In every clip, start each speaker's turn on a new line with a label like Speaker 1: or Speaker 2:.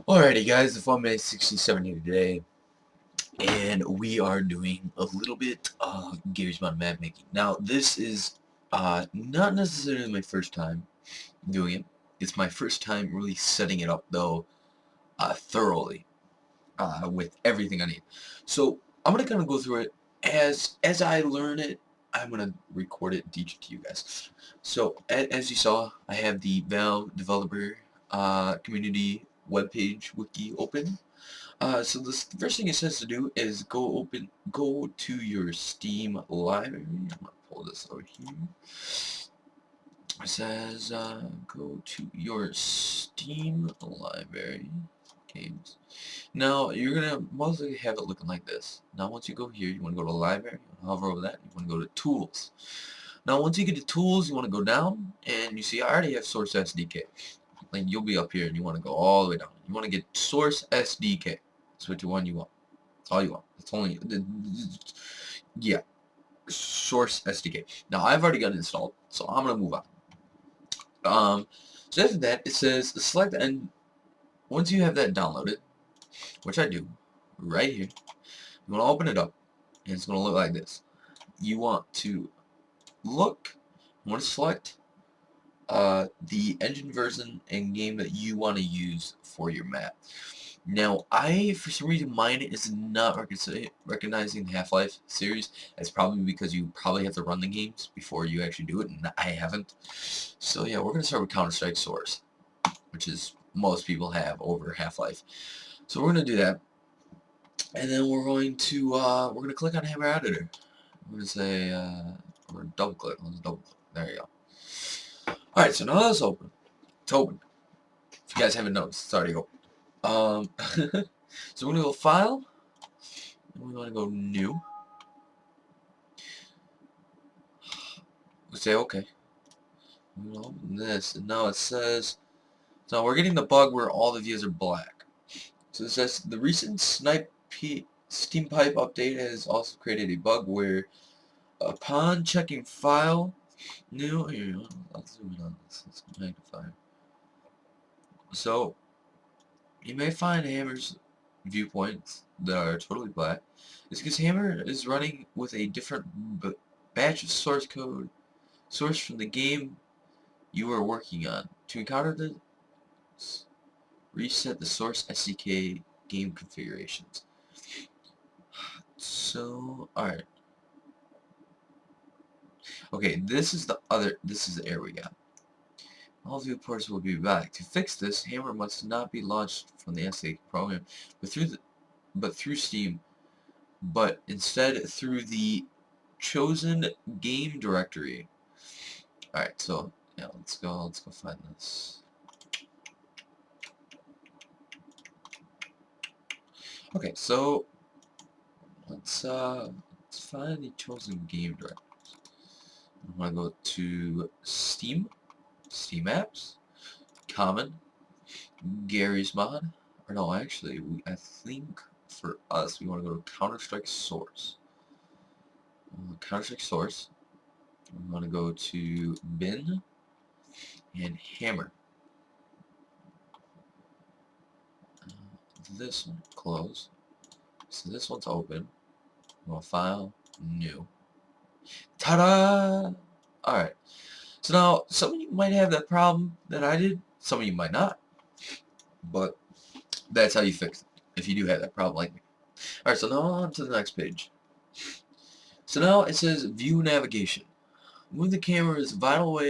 Speaker 1: Alrighty guys, the Fun Man 67 here today, and we are doing a little bit of Garry's Mod map making. Now this is not necessarily my first time doing it. It's my first time really setting it up though thoroughly with everything I need. So I'm gonna kind of go through it as I learn it. I'm gonna record it and teach it to you guys. So as you saw, I have the Valve developer community webpage wiki open. So the first thing it says to do is go to your Steam library. I'm gonna pull this over here. It says go to your Steam library games. Now you're gonna mostly have it looking like this. Now once you go here, you want to go to library. You want to hover over that. You want to go to tools. Now once you get to tools, you want to go down, and you see I already have Source SDK. Like you'll be up here, and you want to go all the way down. You want to get Source SDK. That's what you want. That's all you want. It's only, yeah, Source SDK. Now I've already got it installed, so I'm gonna move on. So after that, it says select, and once you have that downloaded, which I do, right here, you want to open it up, and it's gonna look like this. You want to select the engine version and game that you want to use for your map. Now, for some reason, mine is not recognizing the Half-Life series. That's probably because you probably have to run the games before you actually do it, and I haven't. So yeah, we're going to start with Counter-Strike Source, which is most people have over Half-Life. So we're going to do that, and then we're going to click on Hammer Editor. We're going to say, we're going to double-click. Let's double-click. There you go. Alright, so now let's open. It's open. If you guys haven't noticed, it's already open. So we're going to go File, and we want to go New. We say OK. We're going to open this, and now it says, so we're getting the bug where all the views are black. So it says, the recent Steam Pipe update has also created a bug where, upon checking File, New, here, I'll zoom in on this, let's magnify. So, you may find Hammer's viewpoints that are totally black. It's because Hammer is running with a different batch of source code sourced from the game you are working on. To encounter this, reset the source SDK game configurations. So, alright. Okay, this is the error we got. All viewports will be back. To fix this, Hammer must not be launched from the SDK program, but through Steam, but instead through the chosen game directory. Alright, so yeah, let's go find this. Okay, so let's find the chosen game directory. I'm gonna go to Steam Apps, Common, Garry's Mod, or no, actually, I think for us, we want to go to Counter-Strike Source. Counter-Strike Source. We want to go to Bin and Hammer. This one, close. So this one's open. We'll File, New. Ta-da! Alright. So now, some of you might have that problem that I did. Some of you might not. But that's how you fix it, if you do have that problem like me. Alright, so now on to the next page. So now it says View Navigation. Move the camera is vital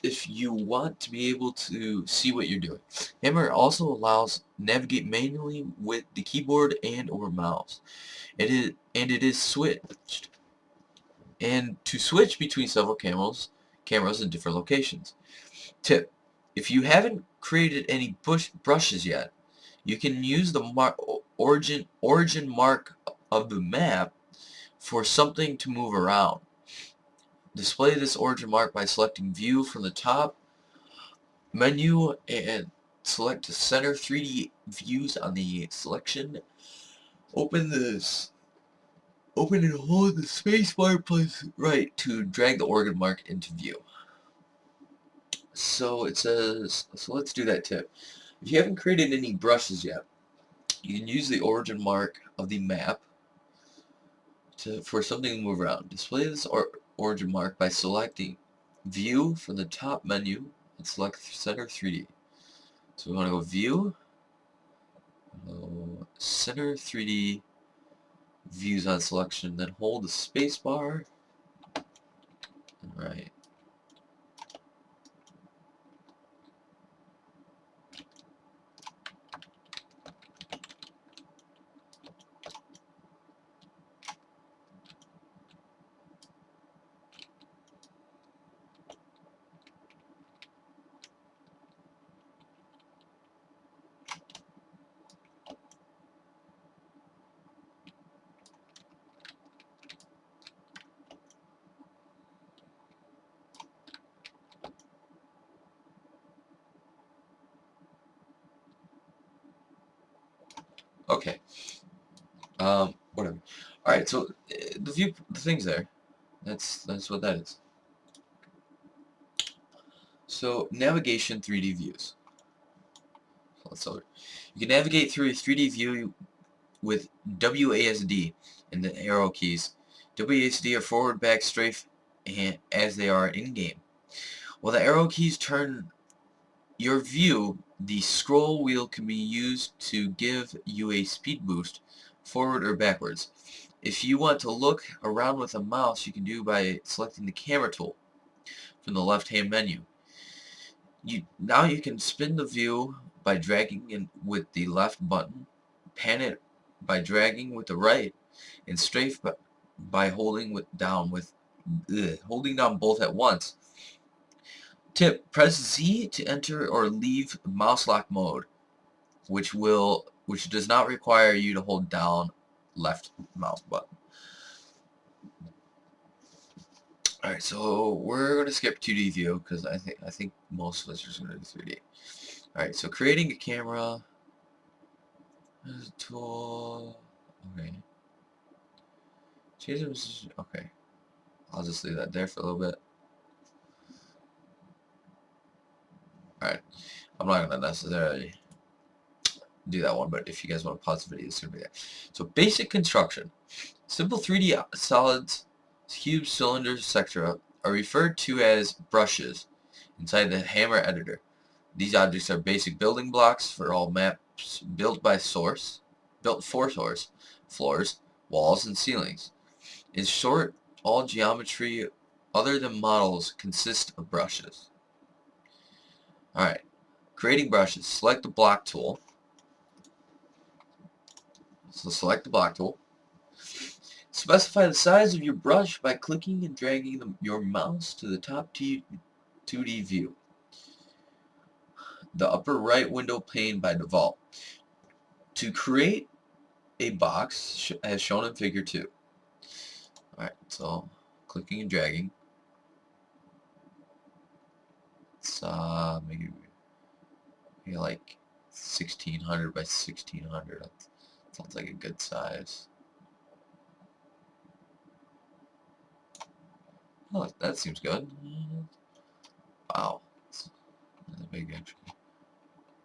Speaker 1: if you want to be able to see what you're doing. Hammer also allows navigate manually with the keyboard and or mouse. It is switched. And to switch between several cameras in different locations. Tip: if you haven't created any brushes yet, you can use the origin mark of the map for something to move around. Display this origin mark by selecting View from the top menu and select Center 3D Views on the selection. Open and hold the spacebar plus right to drag the origin mark into view. So it says, so let's do that tip. If you haven't created any brushes yet, you can use the origin mark of the map for something to move around. Display this origin mark by selecting View from the top menu and select Center 3D. So we want to go View, Center 3D, Views on selection, then hold the space bar. Right. Okay. Whatever. All right. So the thing's there. That's what that is. So navigation 3D views. So let's over. You can navigate through a 3D view with WASD and the arrow keys. WASD are forward, back, strafe, and as they are in game. While the arrow keys turn your view, the scroll wheel can be used to give you a speed boost forward or backwards. If you want to look around with a mouse, you can do by selecting the camera tool from the left-hand menu. Now you can spin the view by dragging in with the left button, pan it by dragging with the right, and strafe by holding down both at once. Tip: press Z to enter or leave mouse lock mode, which does not require you to hold down left mouse button. Alright, so we're gonna skip 2D view because I think most of us are just gonna do 3D. Alright, so creating a camera tool. Okay. Okay. I'll just leave that there for a little bit. Alright. I'm not gonna necessarily do that one, but if you guys want to pause the video, it's gonna be there. So basic construction. Simple 3D solids, cubes, cylinders, etc. are referred to as brushes inside the Hammer editor. These objects are basic building blocks for all maps built for source, floors, walls, and ceilings. In short, all geometry other than models consists of brushes. Alright, creating brushes. Select the block tool. So select the block tool. Specify the size of your brush by clicking and dragging your mouse to the top 2D view. The upper right window pane by default. To create a box as shown in figure 2. Alright, so clicking and dragging. It's maybe like 1600 by 1600. That sounds like a good size. Oh, that seems good. Wow, that's a big actually.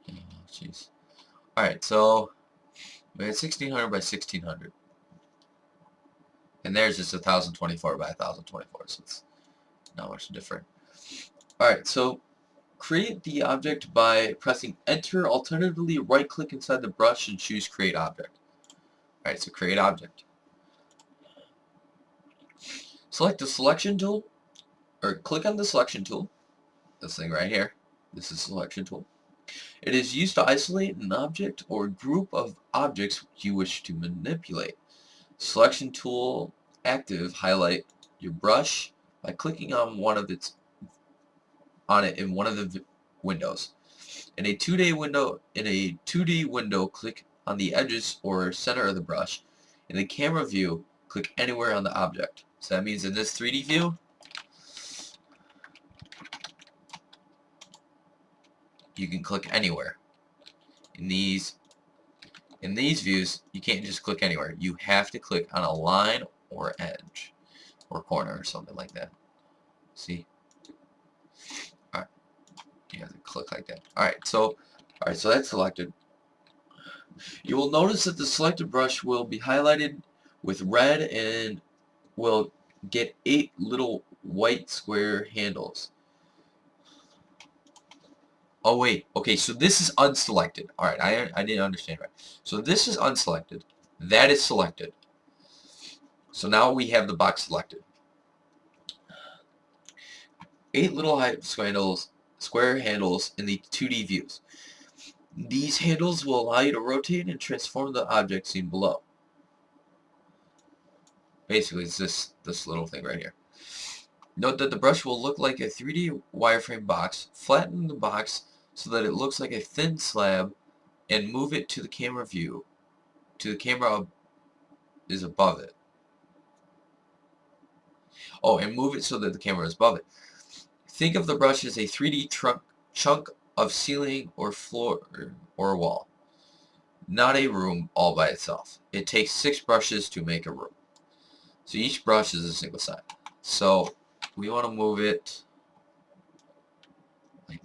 Speaker 1: Oh, jeez. Alright, so we had 1600 by 1600. And there's just 1024 by 1024, so it's not much different. Alright, so create the object by pressing Enter. Alternatively, right-click inside the brush and choose Create Object. Alright, so Create Object. Select the Selection tool, or click on the Selection tool. This thing right here. This is Selection tool. It is used to isolate an object or group of objects you wish to manipulate. Selection tool active. Highlight your brush by clicking on it in one of the windows. In a 2D window, click on the edges or center of the brush. In the camera view, click anywhere on the object. So that means in this 3D view, you can click anywhere. In these views, you can't just click anywhere. You have to click on a line or edge or corner or something like that. See? Alright. You have to click like that. Alright, so Alright, so that's selected. You will notice that the selected brush will be highlighted with red and will get 8 little white square handles. Oh wait, okay, so this is unselected. Alright, I didn't understand right. So this is unselected. That is selected. So now we have the box selected. 8 little square handles in the 2D views. These handles will allow you to rotate and transform the object seen below. Basically, it's this little thing right here. Note that the brush will look like a 3D wireframe box. Flatten the box so that it looks like a thin slab and move it to the camera view. The camera is above it. Oh, and move it so that the camera is above it. Think of the brush as a 3D chunk of ceiling or floor or wall. Not a room all by itself. It takes 6 brushes to make a room. So each brush is a single side. So we want to move it like